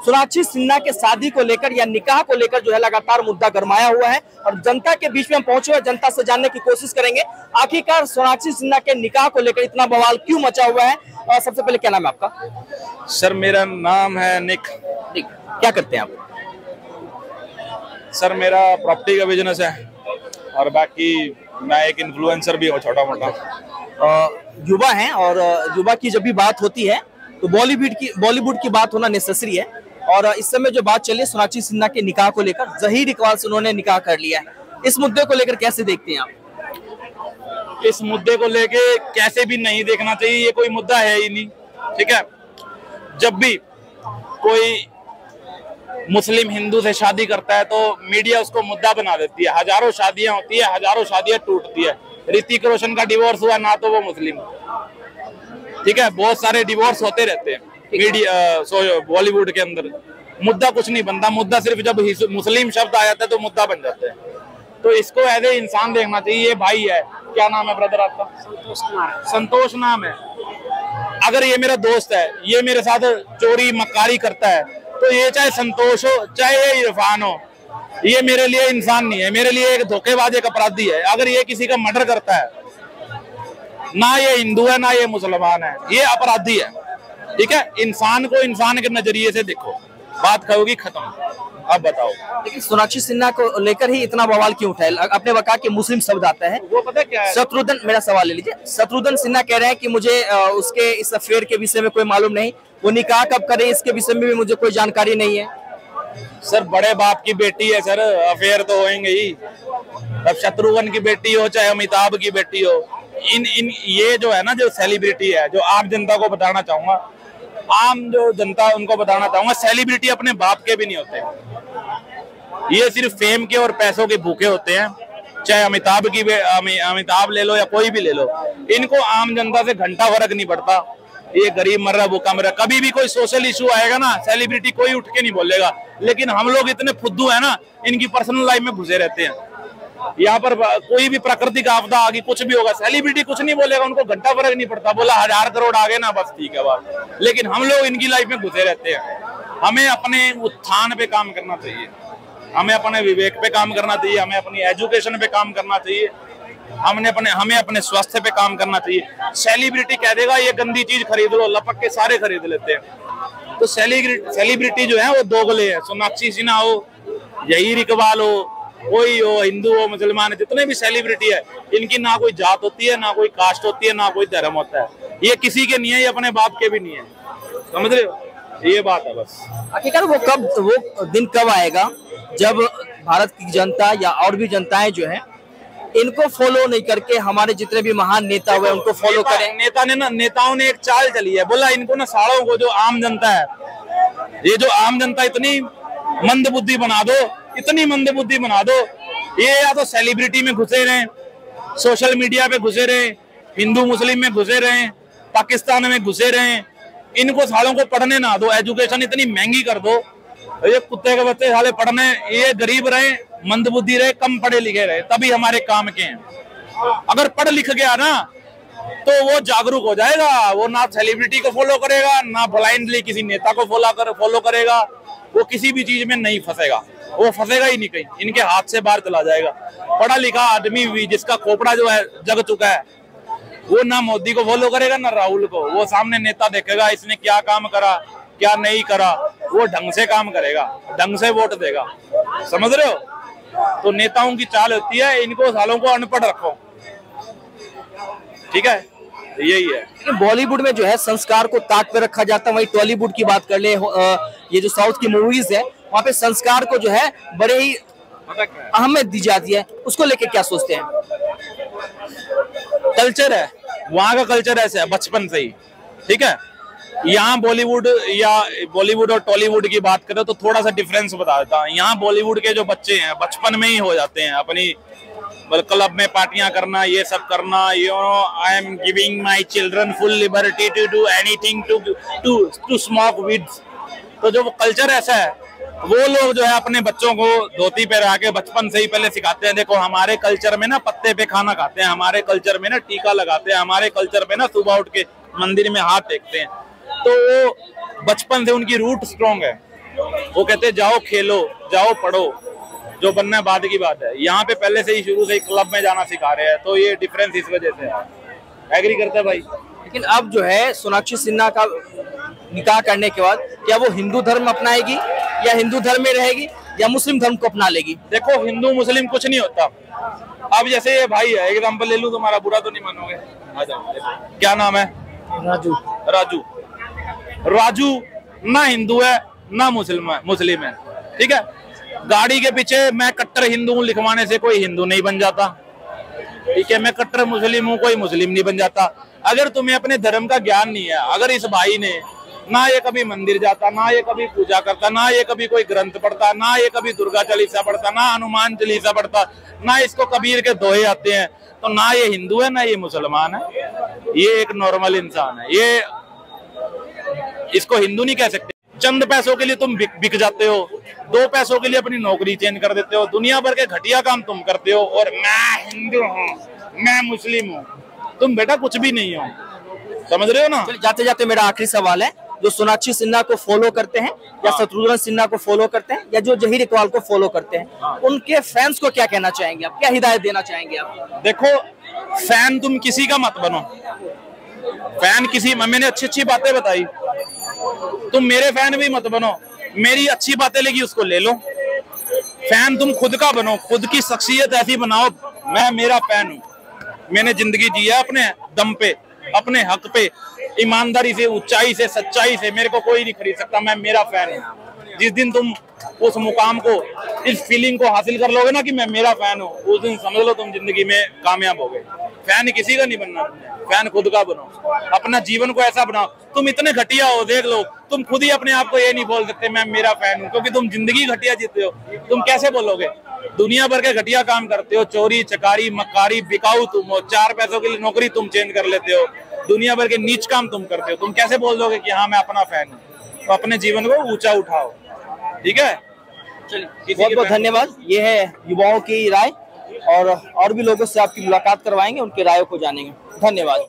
सोनाक्षी सिन्हा के शादी को लेकर या निकाह को लेकर जो है लगातार मुद्दा गरमाया हुआ है और जनता के बीच में हम पहुंचे हुए जनता से जानने की कोशिश करेंगे आखिरकार सोनाक्षी सिन्हा के निकाह को लेकर इतना बवाल क्यों मचा हुआ है। और सबसे पहले क्या नाम है आपका? सर मेरा नाम है निक। क्या करते हैं आप? सर मेरा प्रॉपर्टी का बिजनेस है और बाकी मैं एक इन्फ्लुएंसर भी हूँ छोटा मोटा। युवा हैं और युवा की जब भी बात होती है तो बॉलीवुड की बात होना नेसेसरी है और इस समय जो बात चली है सोनाक्षी सिन्हा के निकाह को लेकर, ज़हीर इकबाल से उन्होंने निकाह कर लिया है, इस मुद्दे को लेकर कैसे देखते हैं आप? इस मुद्दे को लेके कैसे भी नहीं देखना चाहिए, ये कोई मुद्दा है ही नहीं। ठीक है, जब भी कोई मुस्लिम हिंदू से शादी करता है तो मीडिया उसको मुद्दा बना देती है। हजारों शादियां होती है, हजारों शादियां टूटती है। ऋतिक रोशन का डिवोर्स हुआ ना तो वो मुस्लिम, ठीक है, बहुत सारे डिवोर्स होते रहते हैं मीडिया बॉलीवुड के अंदर। मुद्दा कुछ नहीं बनता, मुद्दा सिर्फ जब मुस्लिम शब्द आ जाता है तो मुद्दा बन जाता है। तो इसको एज ए इंसान देखना चाहिए। ये भाई है, क्या नाम है ब्रदर आपका? संतोष कुमार। संतोष नाम है। अगर ये मेरा दोस्त है, ये मेरे साथ चोरी मक्कारी करता है, तो ये चाहे संतोष हो चाहे ये इरफान हो, ये मेरे लिए इंसान नहीं है, मेरे लिए एक धोखेबाज एक अपराधी है। अगर ये किसी का मर्डर करता है, ना ये हिंदू है ना ये मुसलमान है, ये अपराधी है। ठीक है, इंसान को इंसान के नजरिए से देखो, बात कहोगी खत्म। अब बताओ। लेकिन सोनाक्षी सिन्हा को लेकर ही इतना बवाल क्यों उठा है? आपने कहा कि मुस्लिम शब्द आता है, वो पता क्या है? शत्रुघ्न, मेरा सवाल ले लीजिए। शत्रुघ्न सिन्हा कह रहे हैं कि मुझे उसके इस अफेयर के विषय में कोई मालूम नहीं, वो निकाह कब करे इसके विषय में भी मुझे कोई जानकारी नहीं है। सर बड़े बाप की बेटी है सर, अफेयर तो होंगे ही। अब शत्रुघ्न की बेटी हो चाहे अमिताभ की बेटी हो, इन ये जो है ना, जो सेलिब्रिटी है, जो आम जनता को बताना चाहूंगा, आम जो जनता उनको बताना चाहूंगा, सेलिब्रिटी अपने बाप के भी नहीं होते। ये सिर्फ फेम के और पैसों के भूखे होते हैं। चाहे अमिताभ ले लो या कोई भी ले लो, इनको आम जनता से घंटा फर्क नहीं पड़ता। ये गरीब मर रहा, भूखा मर रहा। कभी भी कोई सोशल इशू आएगा ना, सेलिब्रिटी कोई उठ के नहीं बोलेगा। लेकिन हम लोग इतने फुद्दू है ना, इनकी पर्सनल लाइफ में घुसे रहते हैं। यहाँ पर कोई भी प्राकृतिक आपदा आ गई, कुछ भी होगा, सेलिब्रिटी कुछ नहीं बोलेगा, उनको घंटा फर्क नहीं पड़ता। बोला 1000 करोड़ आ गए ना, बस ठीक है बात। लेकिन हम लोग इनकी लाइफ में घुसे रहते हैं। हमें अपने उत्थान पे काम करना चाहिए, हमें अपने विवेक पे काम करना चाहिए, हमें अपनी एजुकेशन पे काम करना चाहिए, हमें अपने स्वास्थ्य पे काम करना चाहिए। सेलिब्रिटी कह देगा ये गंदी चीज खरीद लो, लपक के सारे खरीद लेते हैं। तो सेलिब्रिटी जो है वो दोगले है। सोनाक्षी सिन्हा हो, ज़हीर इकबाल हो, कोई हो, हिंदू हो, मुसलमान है, जितने भी सेलिब्रिटी है, इनकी ना कोई जात होती है, ना कोई कास्ट होती है, ना कोई धर्म होता है। ये किसी के नहीं है, ये अपने बाप के भी नहीं है। समझ रहे हो? ये बात है बस। आखिरकार वो दिन कब आएगा जब भारत की जनता या और भी जनताएं जो है इनको फॉलो नहीं करके हमारे जितने भी महान नेता हुए उनको फॉलो करें? नेताओं ने एक चाल चली है, बोला इनको ना सालों को, जो आम जनता है, ये जो आम जनता इतनी मंदबुद्धि बना दो, इतनी मंदबुद्धि बना दो, ये या तो सेलिब्रिटी में घुसे रहे, सोशल मीडिया पे घुसे रहे, हिंदू मुस्लिम में घुसे रहे, पाकिस्तान में घुसे रहे। इनको सालों को पढ़ने ना दो, एजुकेशन इतनी महंगी कर दो, ये कुत्ते के बच्चे साले पढ़ने, ये गरीब रहे, मंदबुद्धि रहे, कम पढ़े लिखे रहे, तभी हमारे काम के हैं। अगर पढ़ लिख गया ना तो वो जागरूक हो जाएगा, वो ना सेलिब्रिटी को फॉलो करेगा, ना ब्लाइंडली किसी नेता को फॉलो करेगा, वो किसी भी चीज में नहीं फंसेगा, वो फंसेगा ही नहीं कहीं, इनके हाथ से बाहर चला जाएगा। पढ़ा लिखा आदमी भी जिसका खोपड़ा जो है जग चुका है, वो ना मोदी को फॉलो करेगा ना राहुल को। वो सामने नेता देखेगा इसने क्या काम करा क्या नहीं करा, वो ढंग से काम करेगा, ढंग से वोट देगा। समझ रहे हो? तो नेताओं की चाल होती है, इनको सालों को अनपढ़ रखो। ठीक है, यही है। बॉलीवुड में जो है संस्कार को ताक पे रखा जाता है, वही टॉलीवुड की बात कर ले, ये जो साउथ की मूवीज है वहाँ पे संस्कार को जो है बड़े ही अहमियत दी जाती है, उसको लेके क्या सोचते हैं? कल्चर है, वहाँ का कल्चर ऐसा है बचपन से ही। ठीक है, यहाँ बॉलीवुड और टॉलीवुड की बात करें तो थोड़ा सा डिफरेंस बता देता हूँ। यहाँ बॉलीवुड के जो बच्चे हैं बचपन में ही हो जाते हैं अपनी क्लब में पार्टियां करना, ये सब करना। I am giving my children full liberty to do anything, to smoke weeds. तो जो कल्चर ऐसा है, वो लोग जो है अपने बच्चों को धोती पे रह के बचपन से ही पहले सिखाते हैं। देखो हमारे कल्चर में ना पत्ते पे खाना खाते हैं, हमारे कल्चर में ना टीका लगाते हैं, हमारे कल्चर में ना सुबह उठ के मंदिर में हाथ टेकते हैं। तो वो बचपन से उनकी रूट स्ट्रॉन्ग है। वो कहते जाओ खेलो, जाओ पढ़ो, जो बनना है बाद की बात है। यहाँ पे पहले से ही शुरू से ही क्लब में जाना सिखा रहे हैं, तो ये डिफरेंस इस वजह से है। एग्री करते हैं भाई। लेकिन अब जो है सोनाक्षी सिन्हा का निकाह करने के बाद क्या वो हिंदू धर्म अपनाएगी या हिंदू धर्म में रहेगी या मुस्लिम धर्म को अपना लेगी? देखो हिंदू मुस्लिम कुछ नहीं होता। अब जैसे ये भाई है, एग्जाम्पल ले लूं, तुम्हारा बुरा तो नहीं मानोगे, आ जाओ। क्या नाम है? राजू। राजू। राजू ना हिंदू है ना मुस्लिम है, ठीक है। गाड़ी के पीछे मैं कट्टर हिंदू हूँ लिखवाने से कोई हिंदू नहीं बन जाता, ठीक है। मैं कट्टर मुस्लिम हूँ, कोई मुस्लिम नहीं बन जाता। अगर तुम्हें अपने धर्म का ज्ञान नहीं है, अगर इस भाई ने ना ये कभी मंदिर जाता, ना ये कभी पूजा करता, ना ये कभी कोई ग्रंथ पढ़ता, ना ये कभी दुर्गा चालीसा पढ़ता, ना हनुमान चालीसा पढ़ता, ना इसको कबीर के दोहे आते हैं, तो ना ये हिंदू है ना ये मुसलमान है, ये एक नॉर्मल इंसान है। ये इसको हिंदू नहीं कह सकते। चंद पैसों के लिए तुम बिक जाते हो, 2 पैसों के लिए अपनी नौकरी चेंज कर देते हो, दुनिया भर के घटिया काम तुम करते हो, और मैं हिंदू हूँ, मैं मुस्लिम हूँ। तुम बेटा कुछ भी नहीं हो, समझ रहे हो ना। जाते जाते मेरा आखिरी सवाल है, जो सोनाक्षी सिन्हा को फॉलो करते हैं या शत्रुघ्न सिन्हा को फॉलो करते हैं या जो जहीर इकबाल को फॉलो करते हैं, उनके फैंस को क्या कहना चाहेंगे आप, क्या हिदायत देना चाहेंगे आप? देखो फैन तुम किसी का मत बनो, फैन किसी, मैंने अच्छी बातें बताई, तुम मेरे फैन भी मत बनो, मेरी अच्छी बातें लगी उसको ले लो। फैन तुम खुद का बनो, खुद की शख्सियत ऐसी बनाओ, मैं मेरा फैन हूँ, मैंने जिंदगी जी है अपने दम पे, अपने हक पे, ईमानदारी से, ऊंचाई से, सच्चाई से, मेरे को कोई नहीं खरीद सकता, मैं मेरा फैन हूँ। जिस दिन तुम उस मुकाम को, इस फीलिंग को हासिल कर लोगे ना कि मैं मेरा फैन हूँ, उस दिन समझ लो तुम जिंदगी में कामयाब हो गए। फैन किसी का नहीं बनना, फैन खुद का बनो, अपना जीवन को ऐसा बनाओ। तुम इतने घटिया हो, देख लो, तुम खुद ही अपने आप को ये नहीं बोल सकते मैं मेरा फैन हूँ, क्योंकि तुम जिंदगी घटिया जीते हो। तुम कैसे बोलोगे? दुनिया भर के घटिया काम करते हो, चोरी चकारी मक्कारी, बिकाऊ तुम हो, 4 पैसों के लिए नौकरी तुम चेंज कर लेते हो, दुनिया भर के नीच काम तुम करते हो। तुम कैसे बोल दोगे कि हाँ मैं अपना फैन हूँ? तो अपने जीवन को ऊंचा उठाओ, ठीक है। चलिए बहुत बहुत धन्यवाद। ये है युवाओं की राय, और भी लोगों से आपकी मुलाकात करवाएंगे, उनके रायों को जानेंगे। धन्यवाद।